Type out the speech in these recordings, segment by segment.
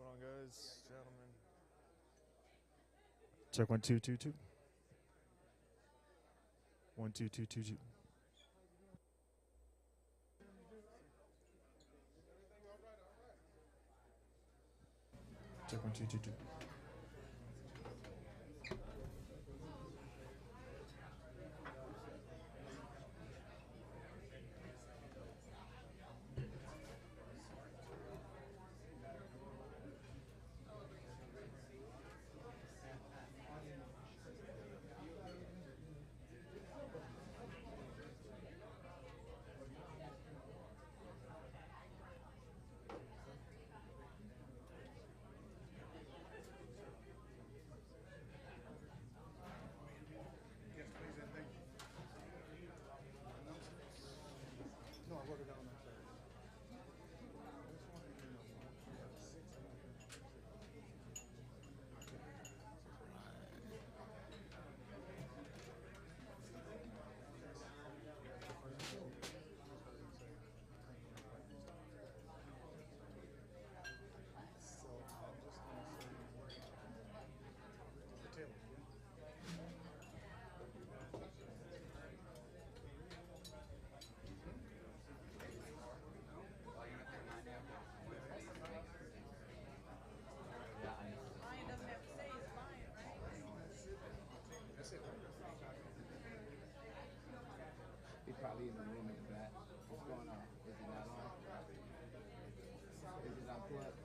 going on, guys, gentlemen? Check 1 2 2 2. 1 2 2 2 2. Check 1 2 2 2. He's probably in the room in the back. What's going on? Is it not on? Is it unplugged?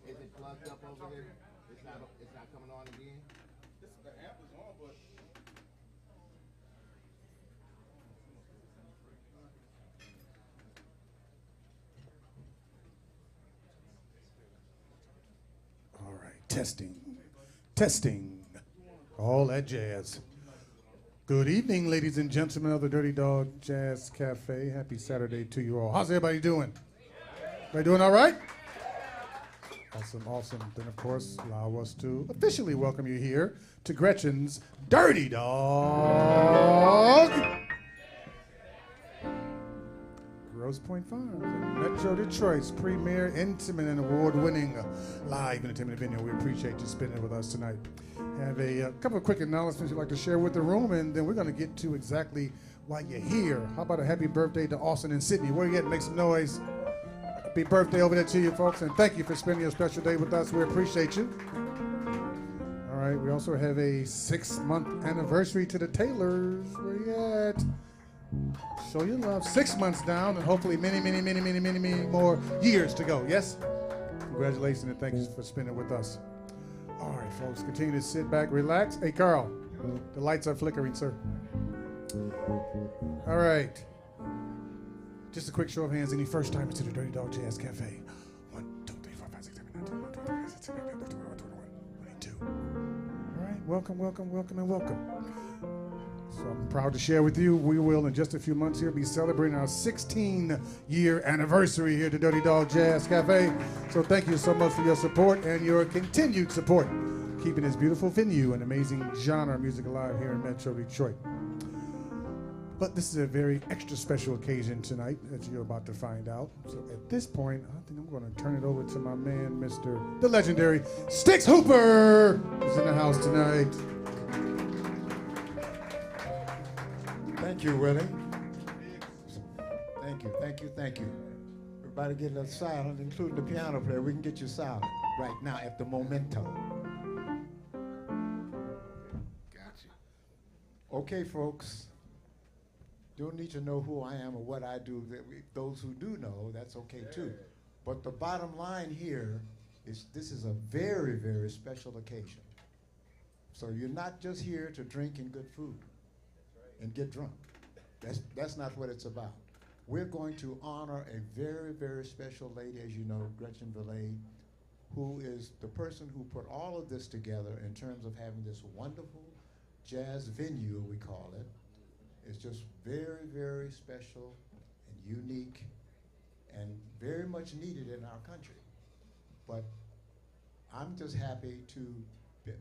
Is it plugged up over there? It's not coming on again? The amp is on, but All right, testing, testing, all that jazz. Good evening, ladies and gentlemen of the Dirty Dog Jazz Cafe. Happy Saturday to you all. How's everybody doing? Everybody doing all right? Awesome, awesome. Then, of course, allow us to officially welcome you here to Gretchen's Dirty Dog. Grosse Pointe Farms, Metro Detroit's premier intimate and award-winning live entertainment venue. We appreciate you spending it with us tonight. Have a couple of quick announcements you'd like to share with the room, and then we're going to get to exactly why you're here. How about a happy birthday to Austin and Sydney? Where you at? Make some noise. Happy birthday over there to you, folks, and thank you for spending a special day with us. We appreciate you. All right, we also have a 6-month anniversary to the Taylors. Where you at? Show your love. 6 months down, and hopefully many, many, many, many, many, many more years to go. Yes? Congratulations, and thank you for spending it with us. All right, folks, continue to sit back, relax. Hey, Carl, the lights are flickering, sir. All right. Just a quick show of hands. Any first timers to the Dirty Dog Jazz Cafe? 1, 2, 3, 4, 5, 6, 7, 8, 9, 10, 11, 12, 13, 14, 15, 16, 17, 18, 19, 20, 21, 22. All right, welcome, welcome, welcome, and welcome. So I'm proud to share with you, we will in just a few months here be celebrating our 16-year anniversary here at the Dirty Dog Jazz Cafe. So thank you so much for your support and your continued support, keeping this beautiful venue and amazing genre of music alive here in Metro Detroit. But this is a very extra special occasion tonight, as you're about to find out. So at this point, I think I'm going to turn it over to my man, the legendary Sticks Hooper, who's in the house tonight. Thank you, Willie. Thank you, thank you, thank you. Everybody get a little silent, including the piano player. We can get you silent right now at the momento. Gotcha. Okay, folks. Don't need to know who I am or what I do. Those who do know, that's okay too. But the bottom line here is this is a very, very special occasion. So you're not just here to drink and good food and get drunk. That's not what it's about. We're going to honor a very, very special lady, as you know, Gretchen Valade, who is the person who put all of this together in terms of having this wonderful jazz venue, we call it. It's just very, very special and unique and very much needed in our country. But I'm just happy to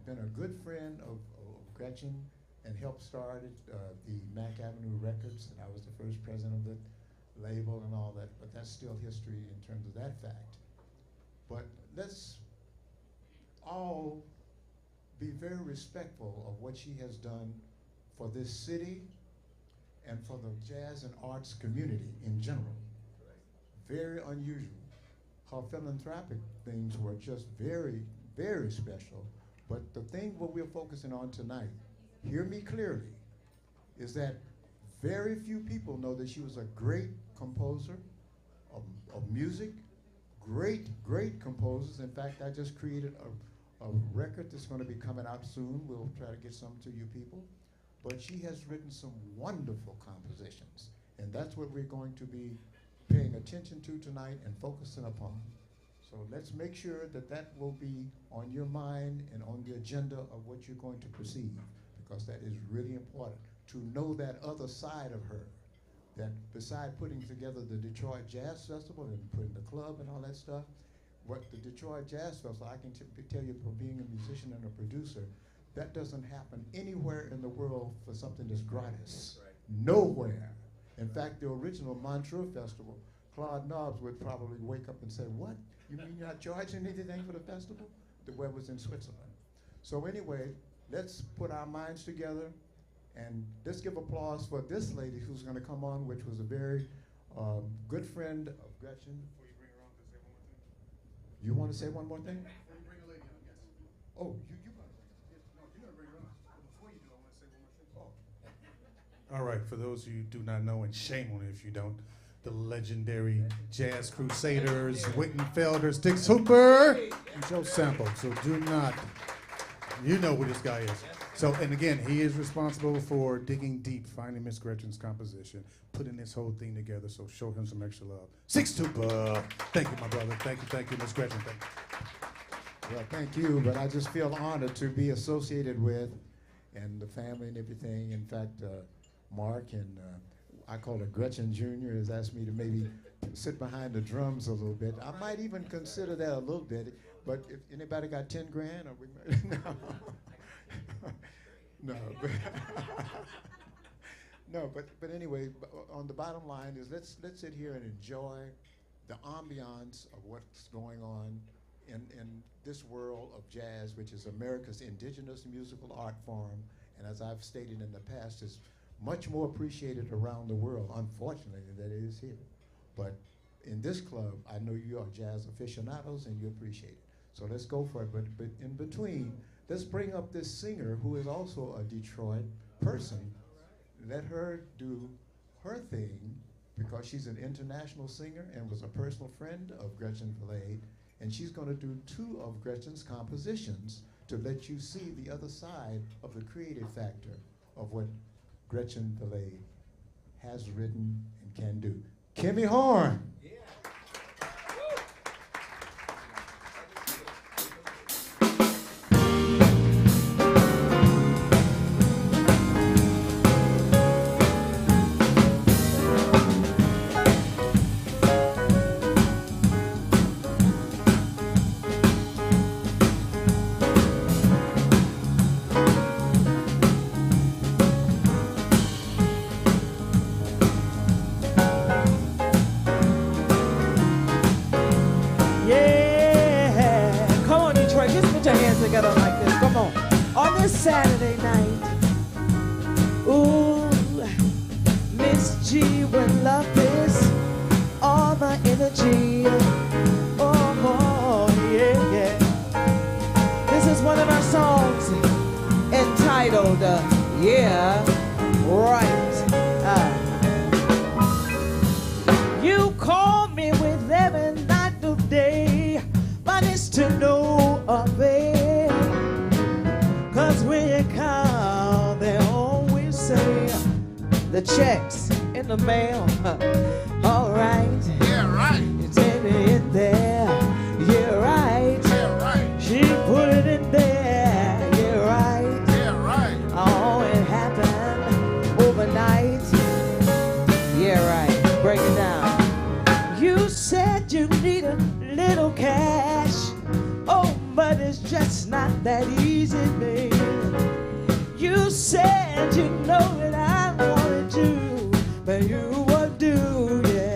been a good friend of Gretchen and helped start the Mack Avenue Records, and I was the first president label and all that, but that's still history in terms of that fact. But let's all be very respectful of what she has done for this city and for the jazz and arts community in general. Very unusual. Her philanthropic things were just very, very special. But the thing what we're focusing on tonight, hear me clearly, is that very few people know that she was a great composer of music, great composers. In fact, I just created a record that's going to be coming out soon. We'll try to get some to you people. But she has written some wonderful compositions, and that's what we're going to be paying attention to tonight and focusing upon. So let's make sure that that will be on your mind and on the agenda of what you're going to perceive, because that is really important, to know that other side of her, that beside putting together the Detroit Jazz Festival and putting the club and all that stuff, what the Detroit Jazz Festival, I can tell you from being a musician and a producer, that doesn't happen anywhere in the world for something that's gratis. Right. Nowhere. In fact, the original Montreux Festival, Claude Nobbs would probably wake up and say, what? You mean you're not charging anything for the festival? The web was in Switzerland. So anyway, let's put our minds together and let's give applause for this lady who's going to come on, which was a very good friend of Gretchen. Before you bring her on, can I say one more thing? You want to say one more thing? Before you bring a lady on, yes. Oh, you No, you're gonna bring her on. Before you do, I want to say one more thing. All right, for those of you who do not know, and shame on it if you don't, the legendary Jazz Crusaders, Wittenfelder, Sticks Hooper, and Joe Sample. So do not, you know who this guy is. So, and again, he is responsible for digging deep, finding Miss Gretchen's composition, putting this whole thing together, so show him some extra love. Sticks Hooper. Thank you, my brother. Thank you, Miss Gretchen. Thank you. Well, thank you, but I just feel honored to be associated with, and the family and everything. In fact, Mark and I call her Gretchen Jr. has asked me to maybe sit behind the drums a little bit. I might even consider that a little bit, but if anybody got 10 grand, or we no. No, but anyway, on the bottom line is let's sit here and enjoy the ambiance of what's going on in this world of jazz, which is America's indigenous musical art form, and as I've stated in the past, is much more appreciated around the world, unfortunately, than it is here. But in this club, I know you are jazz aficionados and you appreciate it. So let's go for it, but in between, let's bring up this singer who is also a Detroit person. Let her do her thing, because she's an international singer and was a personal friend of Gretchen Valade, and she's going to do 2 of Gretchen's compositions to let you see the other side of the creative factor of what Gretchen Valade has written and can do. Kimmy Horn. Together like this, come on this Saturday night. Ooh, Miss G would love this, all the energy. Oh, yeah. This is one of our songs entitled, Yeah, Right. You call me with every night of day, but it's to no avail. 'Cause when you call, they always say the check's in the mail. All right. Yeah, right. You take me in there. Yeah, right. Yeah, right. She put it in there. Yeah, right. Yeah, right. Oh, it happened overnight. Yeah, right. Break it down. You said you need a little cash. Oh, but it's just not that easy, baby. You said you know that I wanted to, but you would do, yeah.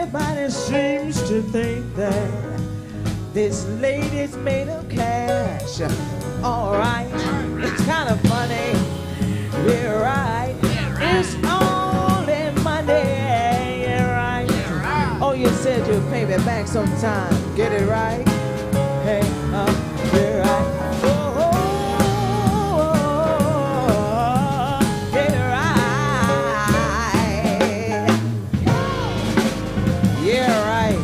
Everybody seems to think that this lady's made of cash. All right, it's kind of funny. You're right. It's only money. You're right. Oh, you said you'd pay me back sometime. Get it right? Hey, you're right. Get it right. Yeah, right.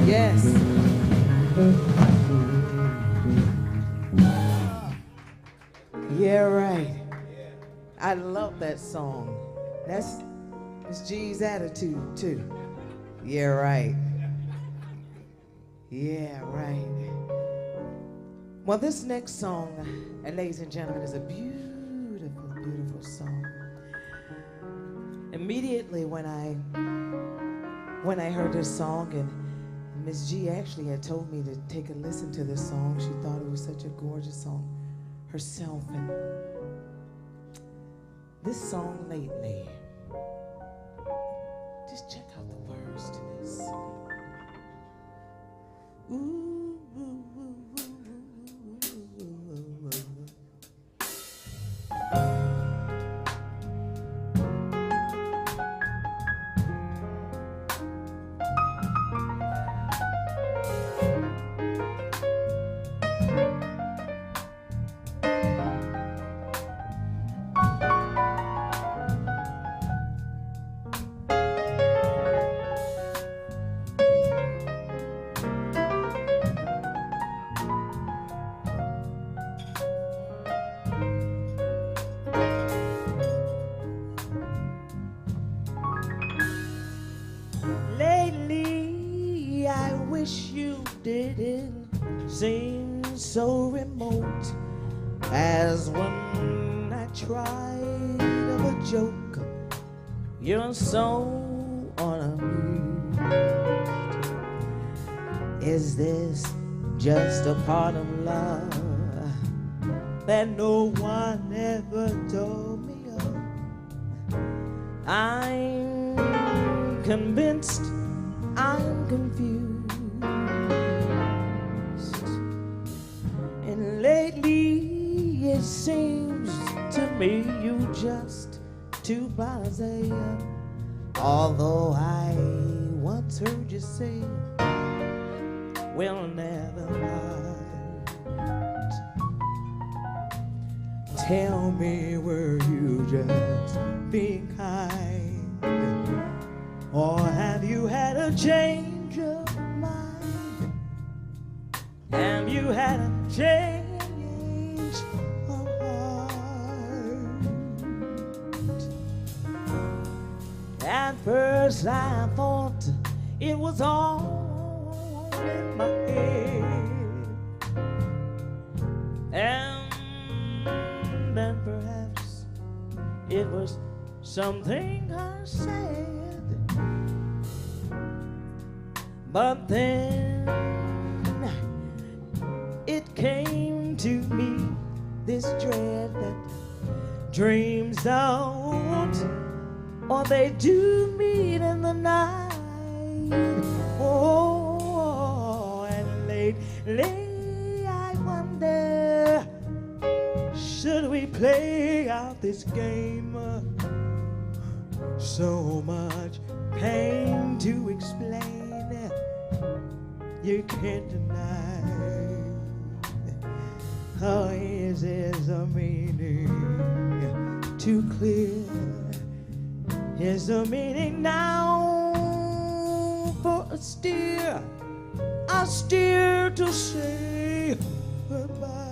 Yes. Yeah, right. I love that song. That's Miss G's attitude, too. Yeah, right. Yeah, right. Well, this next song, ladies and gentlemen, is a beautiful, beautiful song. Immediately when I heard this song, and Miss G actually had told me to take a listen to this song. She thought it was such a gorgeous song herself. And this song lately, just check out the words to this. Ooh, ooh, ooh, ooh, ooh, ooh, ooh. Lately, I wish you didn't seem so remote as when I tried of a joke. You're so unamused. Is this just a part of love that no one ever told me of? I'm convinced, I'm confused, and lately it seems to me you just too blasé. Although I once heard you say we'll never part. Tell me, were you just being kind, or have you had a change of mind? Have you had a change of heart? At first I thought it was all in my head, and then perhaps it was something I said. But then it came to me, this dread that dreams don't, or they do meet in the night. Oh, and lately I wonder, should we play out this game? So much pain to explain, you can't deny. Oh, is this a meaning too clear? Is the meaning now for a steer? I steer to say goodbye.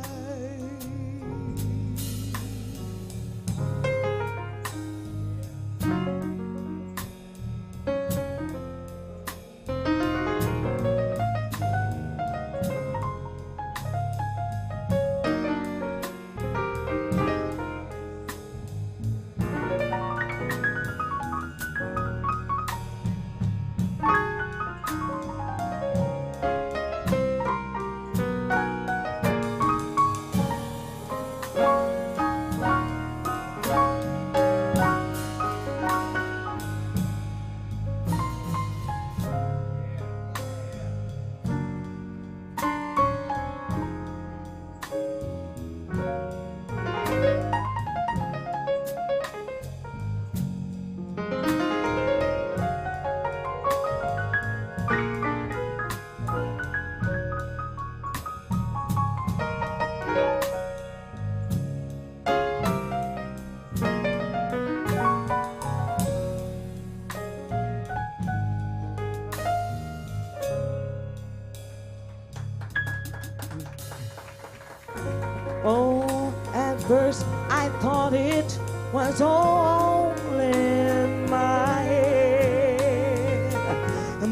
first I thought it was all in my head,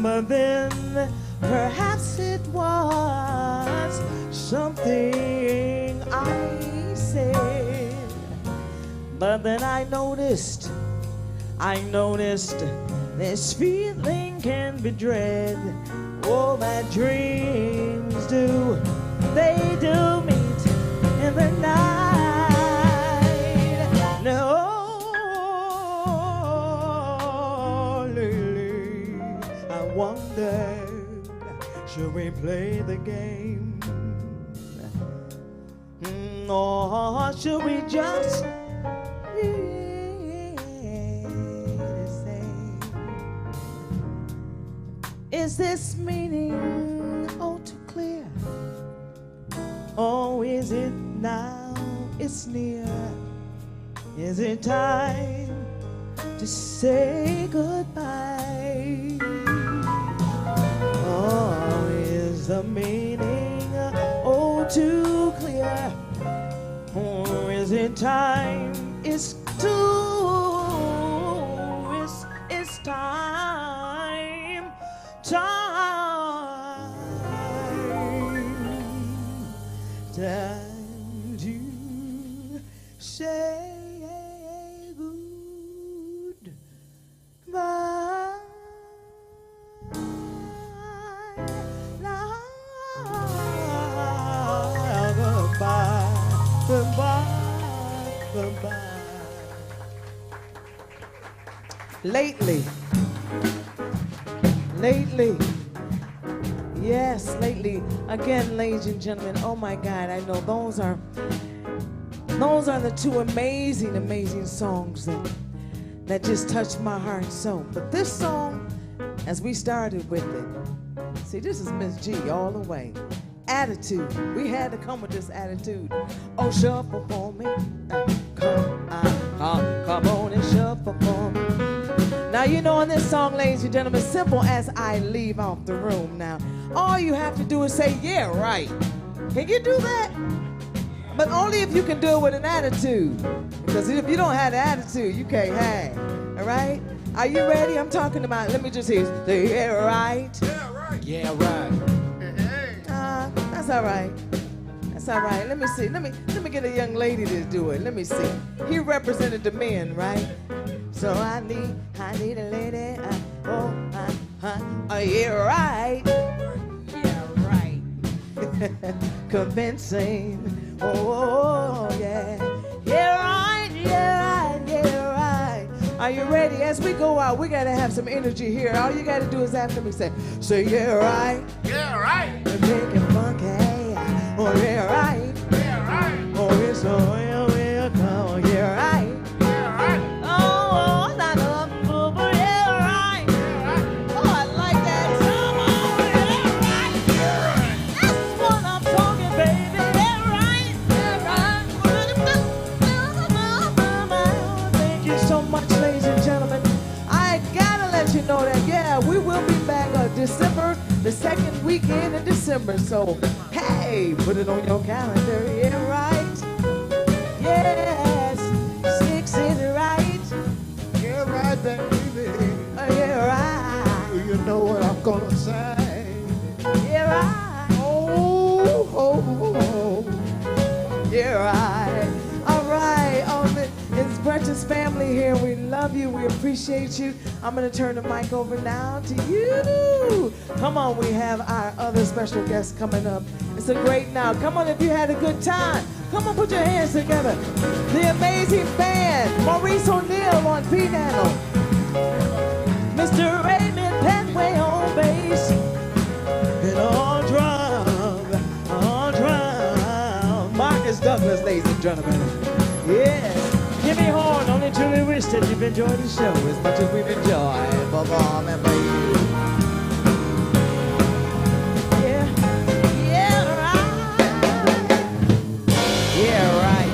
but then perhaps it was something I said. But then I noticed this feeling can be dread. Oh, that dreams do, they do meet in the night. No, lately I wondered, should we play the game? Or should we just be the same? Is this meaning all too clear? Or is it now it's near? Is it time to say goodbye? Or is the meaning all too clear? Or is it time? It's time to say goodbye. Goodbye, goodbye. Lately, yes, lately, again, ladies and gentlemen, oh my God, I know those are the two amazing songs that just touched my heart so. But this song, as we started with it, see, this is Miss G all the way. Attitude. We had to come with this attitude. Oh, shuffle for me. Come on and shuffle for me. Now, you know, in this song, ladies and gentlemen, simple as I leave off the room now, all you have to do is say, yeah, right. Can you do that? But only if you can do it with an attitude. Because if you don't have the attitude, you can't hang. All right? Are you ready? I'm talking about, let me just hear you say, yeah, right. Yeah, right. Yeah, right. That's all right. That's all right. Let me see. Let me get a young lady to do it. Let me see. He represented the men, right? So I need a lady. Yeah, right. Yeah, right. Convincing. Oh, yeah. Yeah, right. Yeah, right. Yeah, right. Are you ready? As we go out, we gotta have some energy here. All you gotta do is after me say yeah, right. Yeah, right. We're making funky. Oh, yeah, right. Yeah, right. Oh, it's a real come. Yeah, right. Yeah, right. Oh, not a boober. Yeah, right. Yeah, right. Oh, I like that. Come on. Yeah, right. That's what I'm talking, baby. Yeah, right. Yeah, right. Thank you so much, ladies and gentlemen. I gotta let you know that, yeah, we will be back December, the second weekend in December. So, hey, put it on your calendar. Yeah, right. Yes, 6 is right. Yeah, right, baby. Yeah, right. You know what I'm gonna say? Yeah, right. Oh. Yeah, right. All right. It's Gretchen's family here. We love you. We appreciate you. I'm going to turn the mic over now to you. Come on. We have our other special guest coming up. It's a great now. Come on, if you had a good time. Come on, put your hands together. The amazing band. Maurice O'Neill on piano. Mr. Raymond Petway on bass. And on drum. Marcus Douglas, ladies and gentlemen. Yes. Jimmy Horn, only truly wish that you've enjoyed the show as much as we've enjoyed performing for you. Yeah, right. Yeah, right.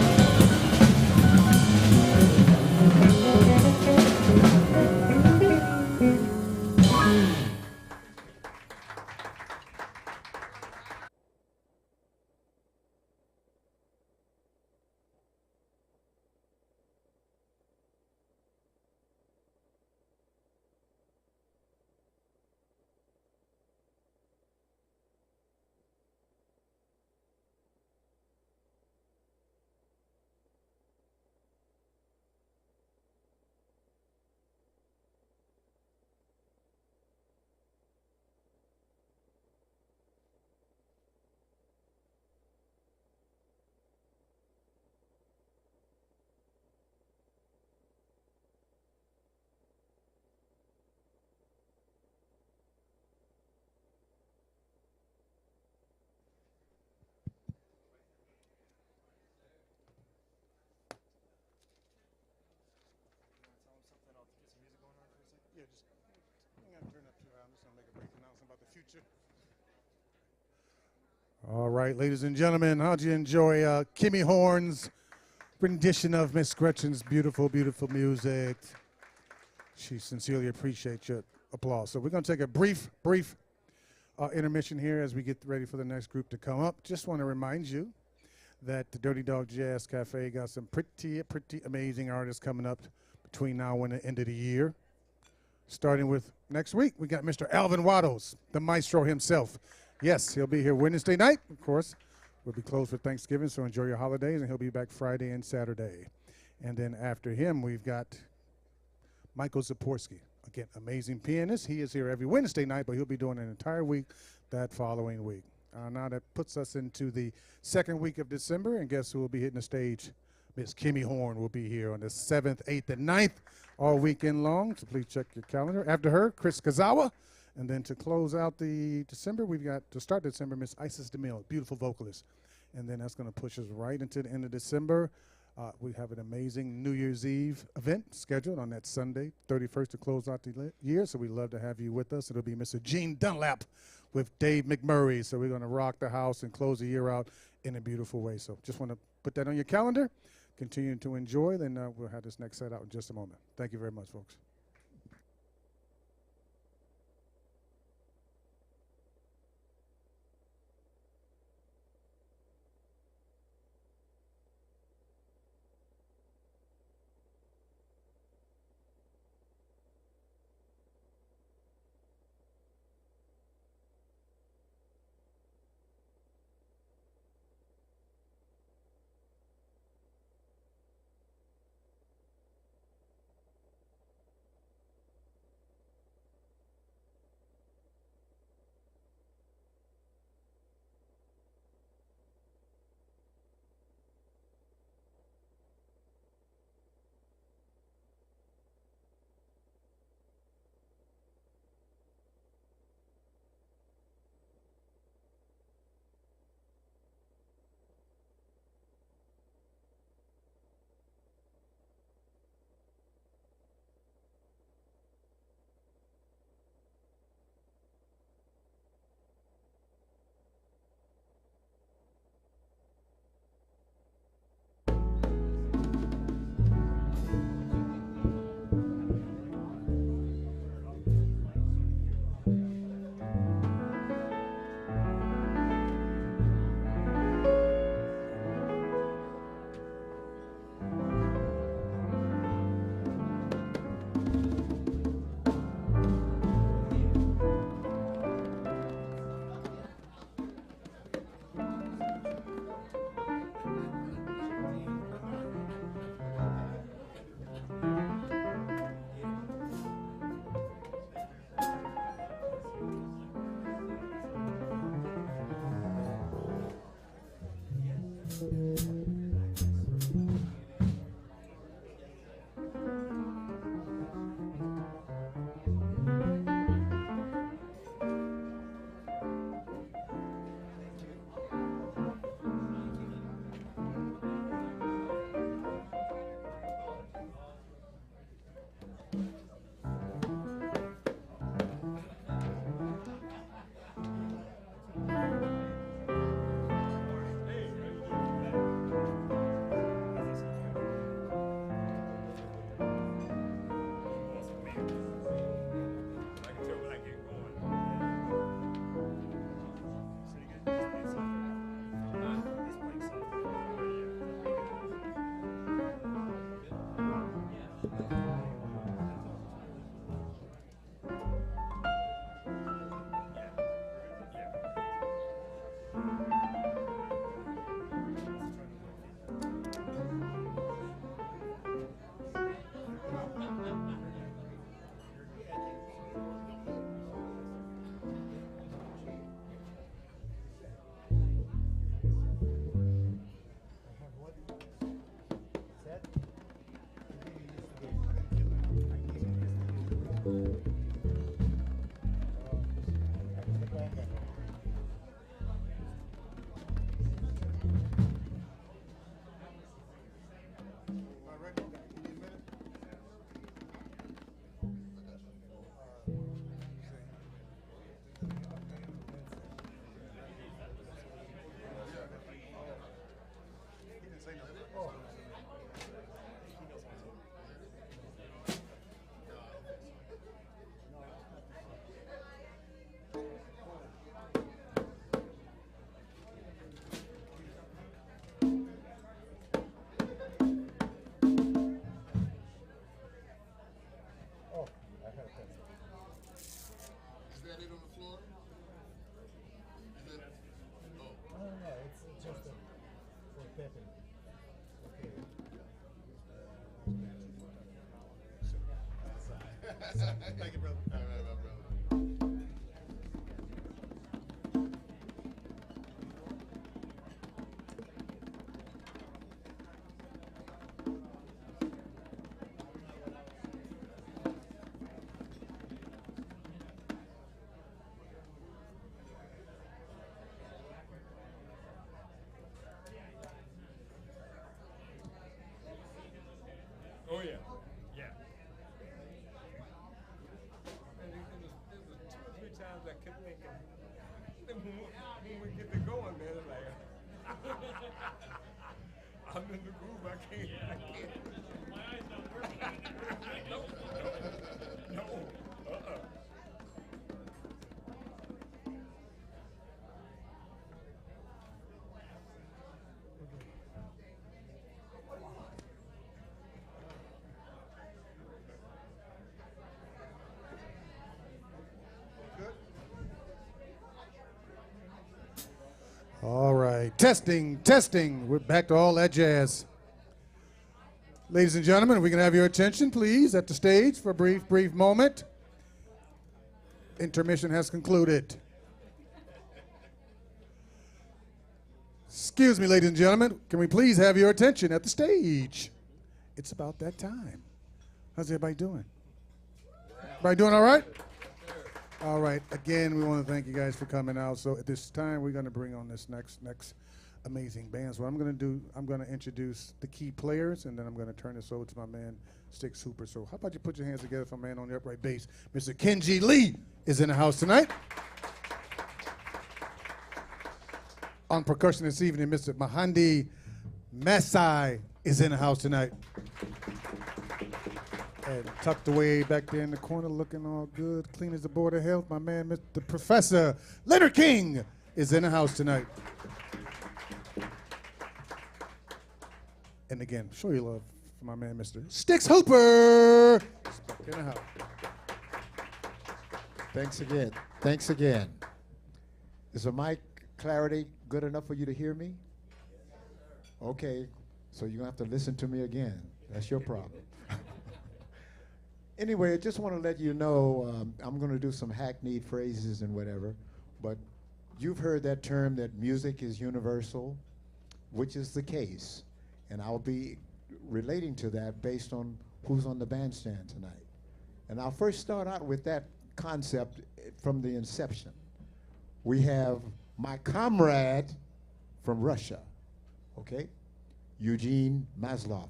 All right, ladies and gentlemen, how'd you enjoy Kimmy Horn's rendition of Miss Gretchen's beautiful, beautiful music? She sincerely appreciates your applause. So we're going to take a brief intermission here as we get ready for the next group to come up. Just want to remind you that the Dirty Dog Jazz Cafe got some pretty amazing artists coming up between now and the end of the year. Starting with next week, we got Mr. Alvin Waddles, the maestro himself. Yes, he'll be here Wednesday night, of course. We'll be closed for Thanksgiving, so enjoy your holidays, and he'll be back Friday and Saturday. And then after him, we've got Michael Zaporski. Again, amazing pianist. He is here every Wednesday night, but he'll be doing an entire week that following week. Now that puts us into the second week of December, and guess who will be hitting the stage? Miss Kimmy Horn will be here on the 7th, 8th, and 9th all weekend long, so please check your calendar. After her, Chris Kazawa. And then to close out the December, we've got, to start December, Miss Isis DeMille, beautiful vocalist. And then that's going to push us right into the end of December. We have an amazing New Year's Eve event scheduled on that Sunday, 31st, to close out the year. So we'd love to have you with us. It'll be Mr. Gene Dunlap with Dave McMurray. So we're going to rock the house and close the year out in a beautiful way. So just want to put that on your calendar. Continue to enjoy. Then we'll have this next set out in just a moment. Thank you very much, folks. Thank you, brother. All right, my brother. Oh yeah, yeah. And there was 2 or 3 times I kept thinking, then when we get to going, man, it's like I'm in the groove. I can't. My eyes don't work. No. All right, testing, testing. We're back to all that jazz. Ladies and gentlemen, we can have your attention, please, at the stage for a brief moment. Intermission has concluded. Excuse me, ladies and gentlemen, can we please have your attention at the stage? It's about that time. How's everybody doing? Everybody doing all right? All right. Again, we want to thank you guys for coming out. So at this time, we're going to bring on this next amazing band. So what I'm going to do, I'm going to introduce the key players, and then I'm going to turn this over to my man, Sticks Hooper. So how about you put your hands together for my man on the upright bass. Mr. Kenji Lee is in the house tonight. On percussion this evening, Mr. Mahandi Masai is in the house tonight. And tucked away back there in the corner, looking all good, clean as the Board of Health, my man, Mr. Professor Leonard King is in the house tonight. And again, show your love for my man, Mr. Sticks Hooper. In the house. Thanks again. Thanks again. Is the mic clarity good enough for you to hear me? Okay, so you're going to have to listen to me again. That's your problem. Anyway, I just want to let you know, I'm going to do some hackneyed phrases and whatever, but you've heard that term that music is universal, which is the case. And I'll be relating to that based on who's on the bandstand tonight. And I'll first start out with that concept from the inception. We have my comrade from Russia, okay? Evgeny Maslov.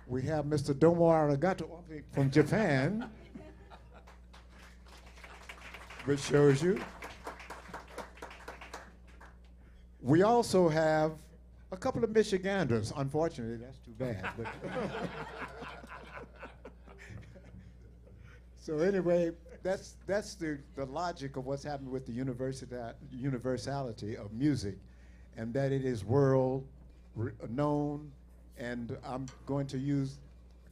We have Mr. Domo Arigato from Japan, which shows you. We also have a couple of Michiganders. Unfortunately, that's too bad. But so anyway, that's the logic of what's happened with the universality of music, and that it is world known. And I'm going to use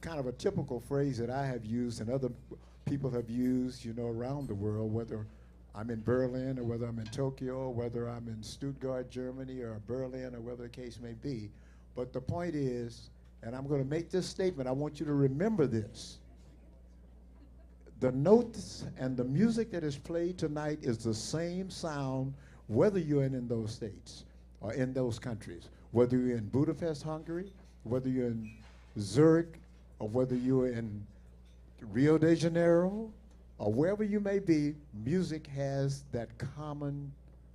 kind of a typical phrase that I have used and other people have used, you know, around the world, whether I'm in Berlin or whether I'm in Tokyo, or whether I'm in Stuttgart, Germany, or Berlin, or whatever the case may be. But the point is, and I'm going to make this statement, I want you to remember this. The notes and the music that is played tonight is the same sound whether you're in those states or in those countries, whether you're in Budapest, Hungary, whether you're in Zurich, or whether you're in Rio de Janeiro, or wherever you may be, music has that common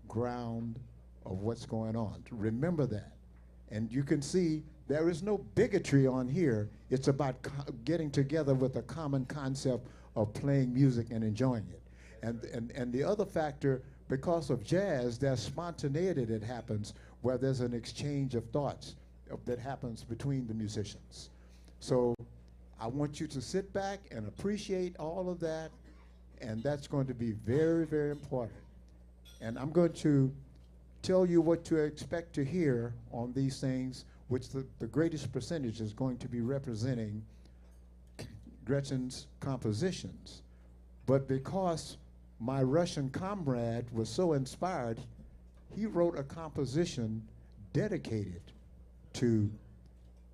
ground of what's going on. Remember that. And you can see there is no bigotry on here. It's about getting together with a common concept of playing music and enjoying it. And the other factor, because of jazz, there's spontaneity that happens where there's an exchange of thoughts that happens between the musicians. So I want you to sit back and appreciate all of that, and that's going to be very, very important. And I'm going to tell you what to expect to hear on these things, which the greatest percentage is going to be representing Gretchen's compositions. But because my Russian comrade was so inspired, he wrote a composition dedicated to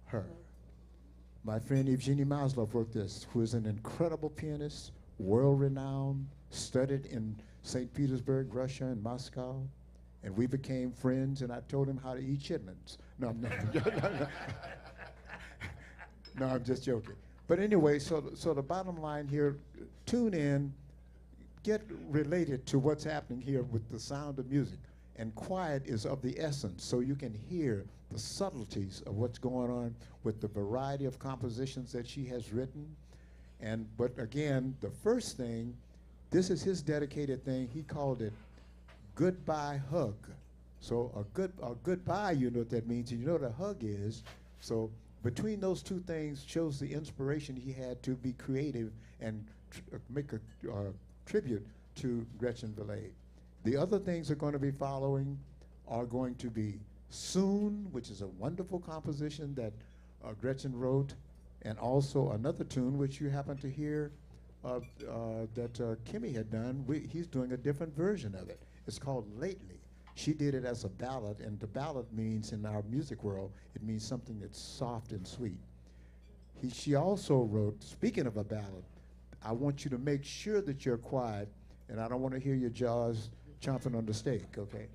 her. My friend Evgeny Maslov wrote this, who is an incredible pianist, world-renowned, studied in St. Petersburg, Russia, and Moscow. And we became friends, and I told him how to eat chitlins. No, I'm not. No, I'm just joking. But anyway, so the bottom line here, tune in, get related to what's happening here with the sound of music. And quiet is of the essence, so you can hear the subtleties of what's going on with the variety of compositions that she has written. But again, the first thing, this is his dedicated thing. He called it Goodbye Hug. So a goodbye, you know what that means, and you know what a hug is. So between those two things shows the inspiration he had to be creative and make a tribute to Gretchen Valade. The other things that are going to be following are going to be Soon, which is a wonderful composition that Gretchen wrote, and also another tune which you happen to hear that Kimmy had done. He's doing a different version of it. It's called Lately. She did it as a ballad, and the ballad means, in our music world, it means something that's soft and sweet. She also wrote, speaking of a ballad, I want you to make sure that you're quiet, and I don't want to hear your jaws chomping on the steak, okay?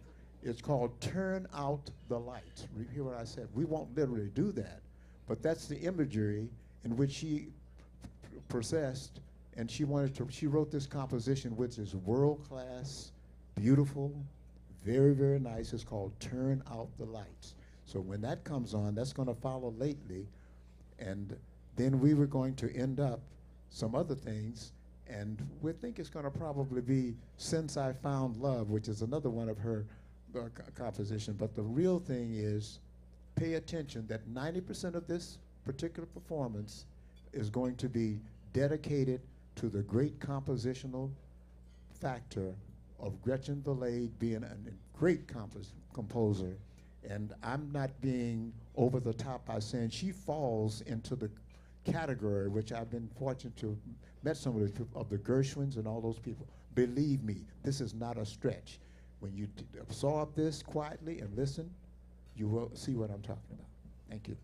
It's called Turn Out the Lights. Hear what I said? We won't literally do that, but that's the imagery in which she possessed, and she wrote this composition, which is world-class, beautiful, very, very nice. It's called Turn Out the Lights. So when that comes on, that's going to follow Lately, and then we were going to end up some other things, and we think it's going to probably be Since I Found Love, which is another one of her composition. But the real thing is, pay attention that 90% of this particular performance is going to be dedicated to the great compositional factor of Gretchen Valade being a great composer. And I'm not being over the top by saying she falls into the category, which I've been fortunate to met some of the people, of the Gershwins and all those people. Believe me, this is not a stretch. When you absorb this quietly and listen, you will see what I'm talking about. Thank you.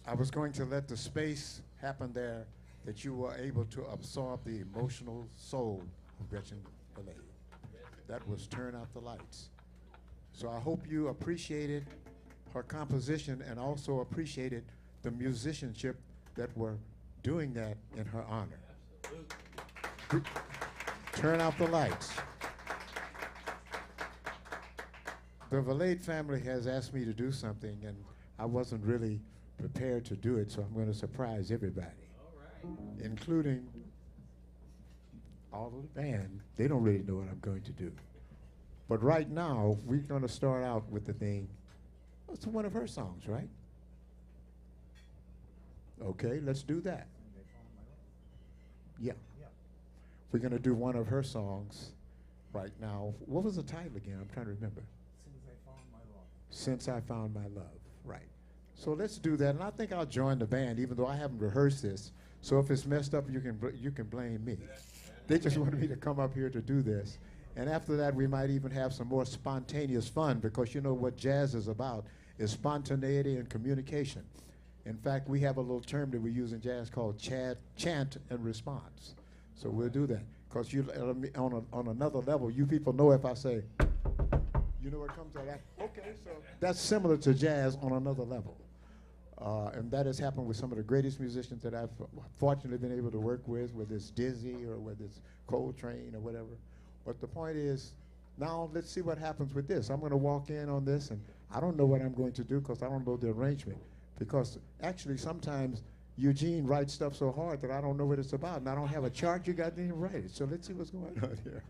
I was going to let the space happen there that you were able to absorb the emotional soul of Gretchen Valade. That was Turn Out the Lights. So I hope you appreciated her composition and also appreciated the musicianship that were doing that in her honor. Turn Out the Lights. The Valade family has asked me to do something, and I wasn't really prepared to do it, so I'm going to surprise everybody, including all of the band. They don't really know what I'm going to do. But right now, we're going to start out with the thing. It's one of her songs, right? Okay, let's do that. Yeah. We're going to do one of her songs right now. What was the title again? I'm trying to remember. Since I Found My Love, right. So let's do that, and I think I'll join the band, even though I haven't rehearsed this. So if it's messed up, you can blame me. They just wanted me to come up here to do this. And after that, we might even have some more spontaneous fun, because you know what jazz is about is spontaneity and communication. In fact, we have a little term that we use in jazz called chant and response. So we'll do that, because on another level, you people know if I say, you know what comes out of that? Okay, so that's similar to jazz on another level. And that has happened with some of the greatest musicians that I've fortunately been able to work with, whether it's Dizzy or whether it's Coltrane or whatever. But the point is, now let's see what happens with this. I'm going to walk in on this, and I don't know what I'm going to do because I don't know the arrangement. Because actually, sometimes Eugene writes stuff so hard that I don't know what it's about, and I don't have a chart. You got to even write it. So let's see what's going on here.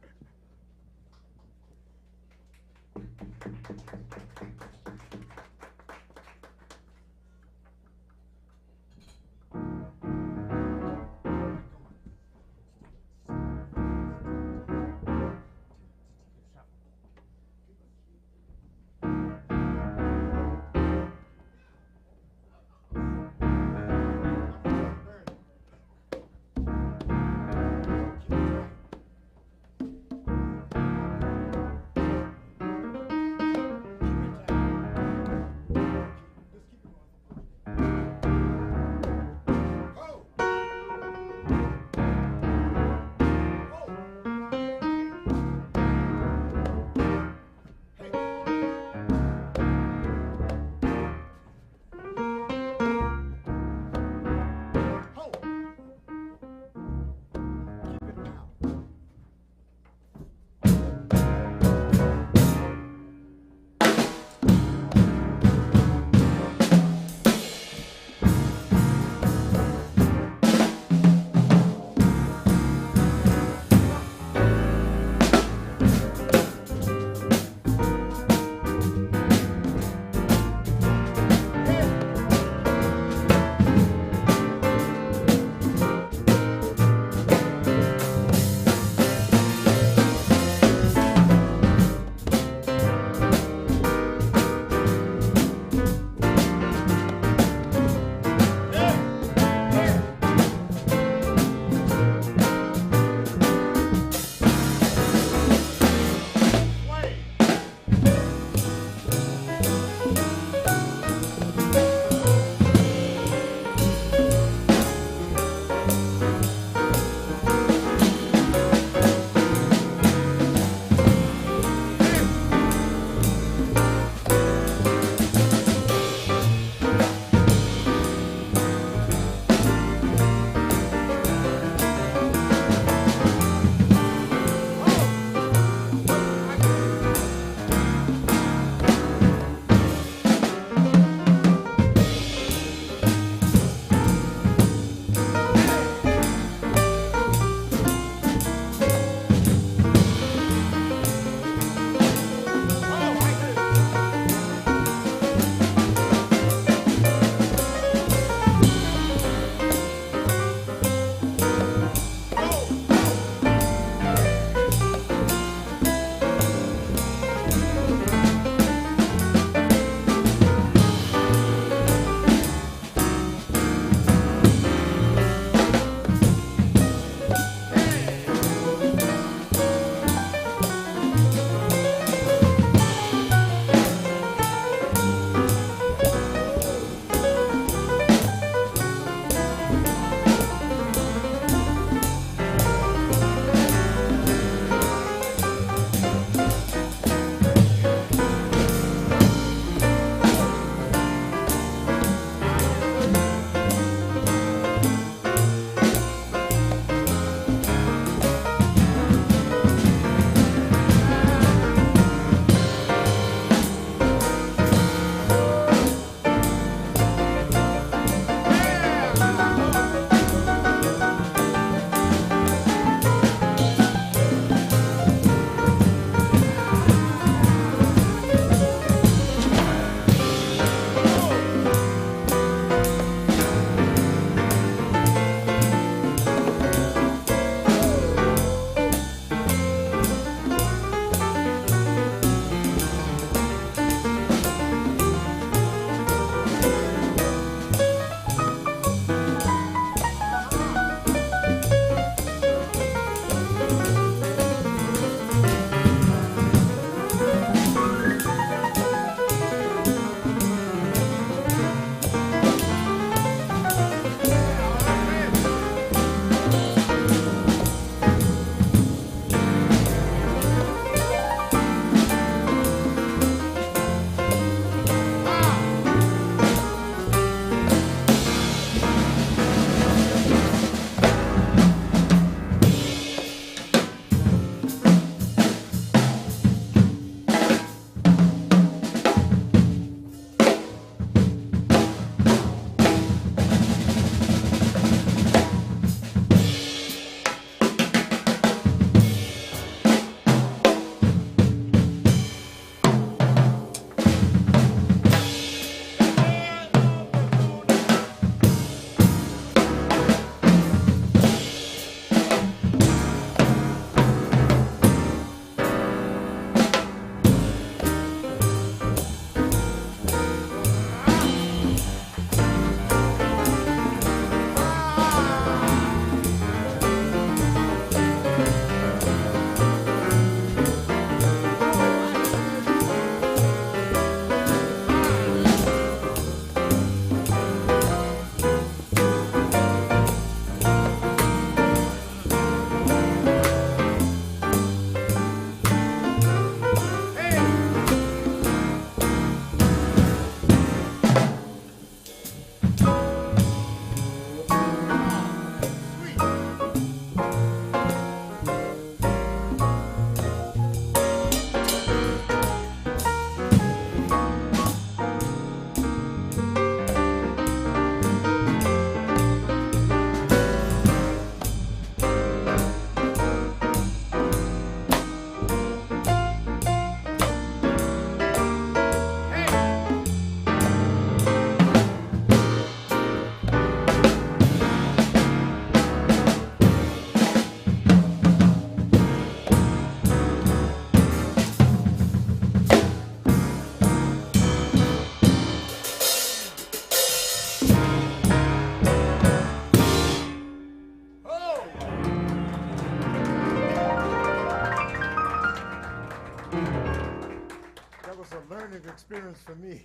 was a learning experience for me.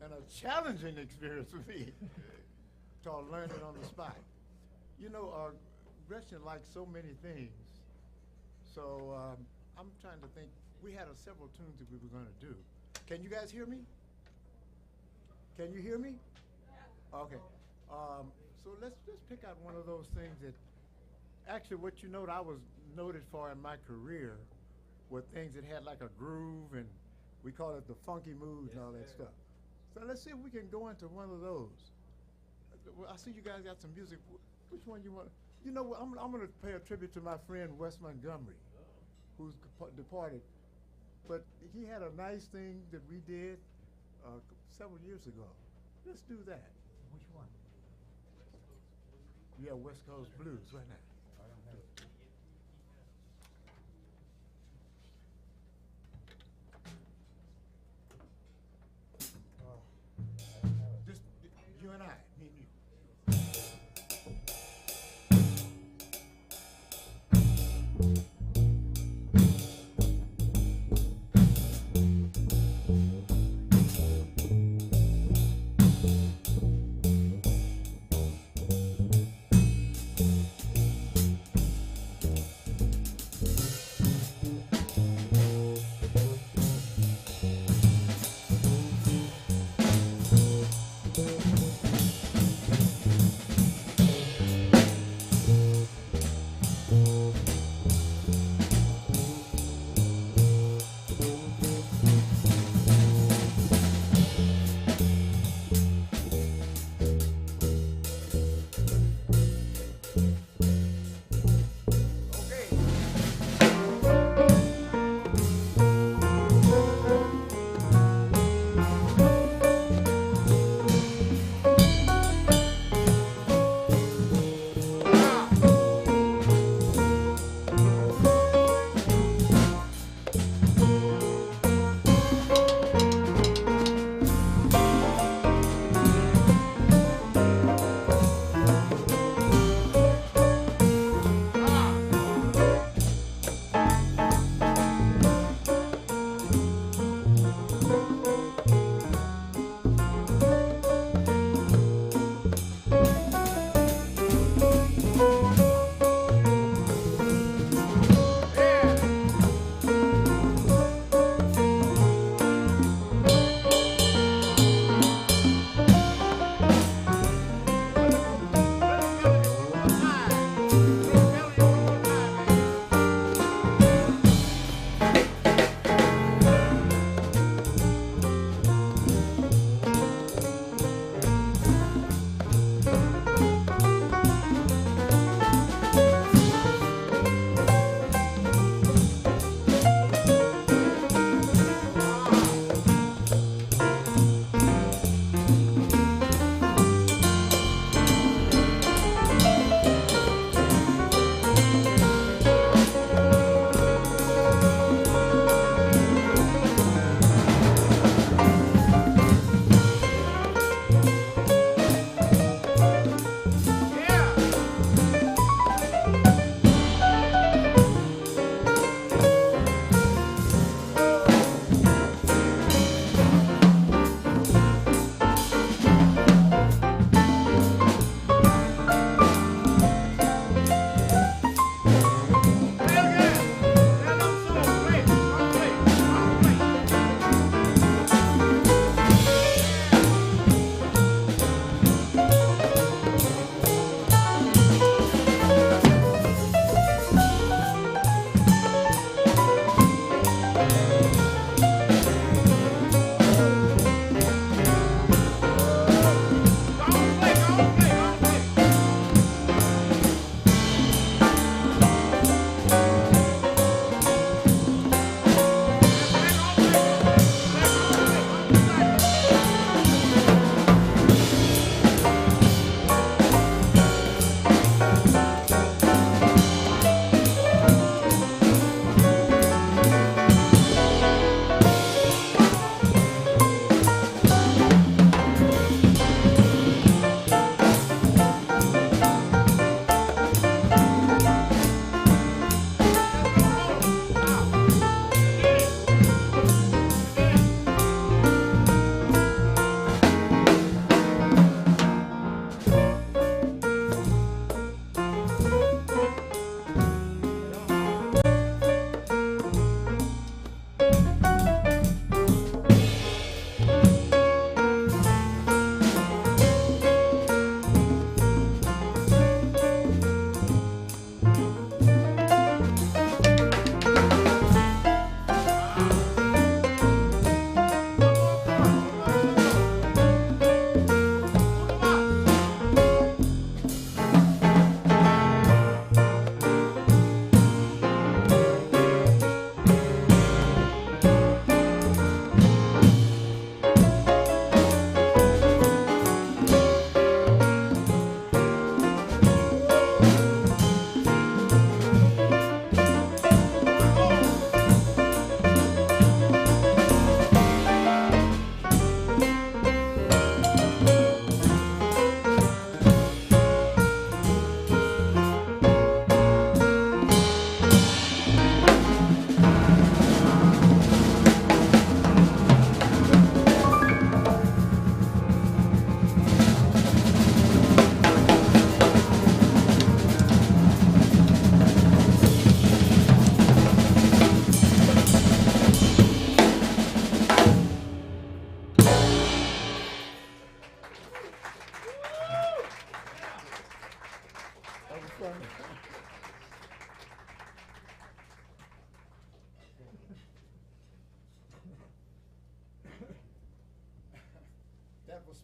And a challenging experience for me. Called learning on the spot. You know, Gretchen likes so many things. So I'm trying to think. We had several tunes that we were going to do. Can you guys hear me? Can you hear me? Okay. So let's just pick out one of those things that, actually what you note I was noted for in my career were things that had like a groove, and we call it the funky mood and all that stuff. So let's see if we can go into one of those. Well, I see you guys got some music. Which one you want? You know what, I'm going to pay a tribute to my friend Wes Montgomery, who's departed. But he had a nice thing that we did several years ago. Let's do that. Which one? Yeah, West Coast Blues, right now. Just you and I, me and you.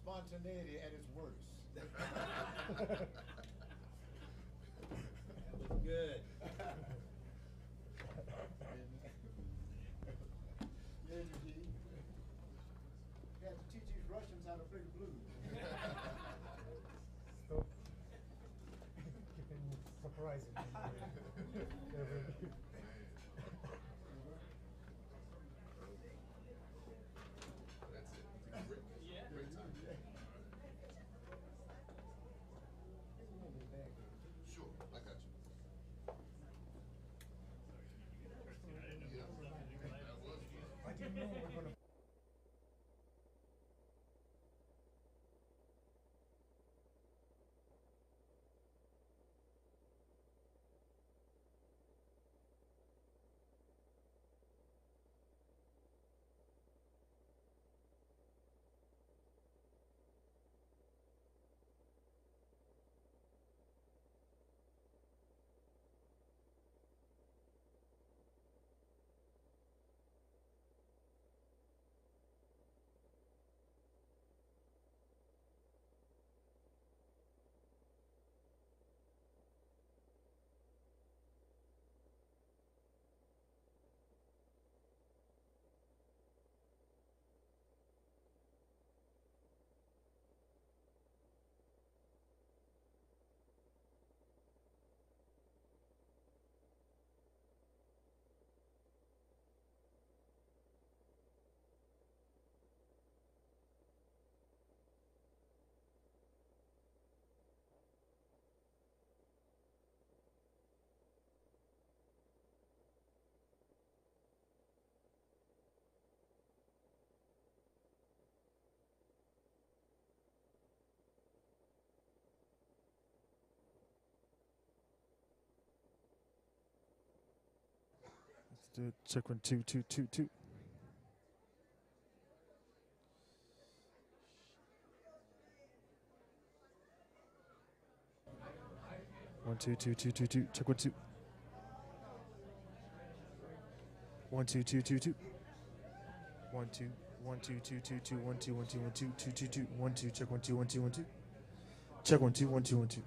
spontaneity at its worst. Good. You have to teach these Russians how to play the blues. Surprising. Sure, I got you. I didn't know we were gonna. Let's do it. Check 1 2 2 2 2. One two two two two two. Check 1 2. 1 2 2 2 2. 1 2 1 2 2 2 2 1 2 1 2 1 2 2 2 2 1 2. Check 1 2 1 2 1 2. Check 1 2 1 2 1 2.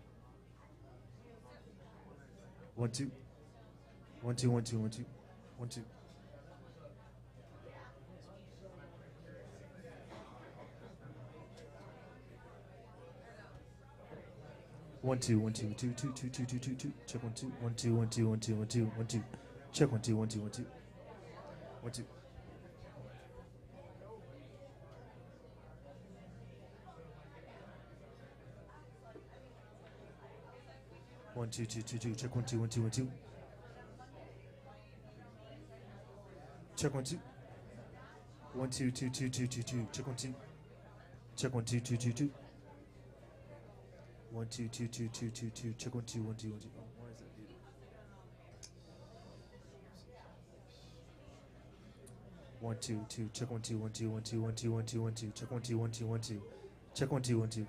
1 2 1 2 1 2 1 2 1 2. 1 2 1 2 2 2 2 2 2 2 2. Check 1 2 1 2 1 2 1 2 1 2 1 2. Check 1 2 1 2 1 2 1 2. 1 2 2 2 2. Check 1 2 1 2 1 2. Check 1 2. 1 2 2 2 2 2 2. Check 1 2. Check 1 2 2 2 2. 1 2 2 2 2 2 2. Check 1 2 1 2 1 2. Oh, why is that dude? 1 2 2. Check 1 2 1 2 1 2 1 2 1 2 1 2. Check 1 2 1 2 1 2. Check 1 2 1 2.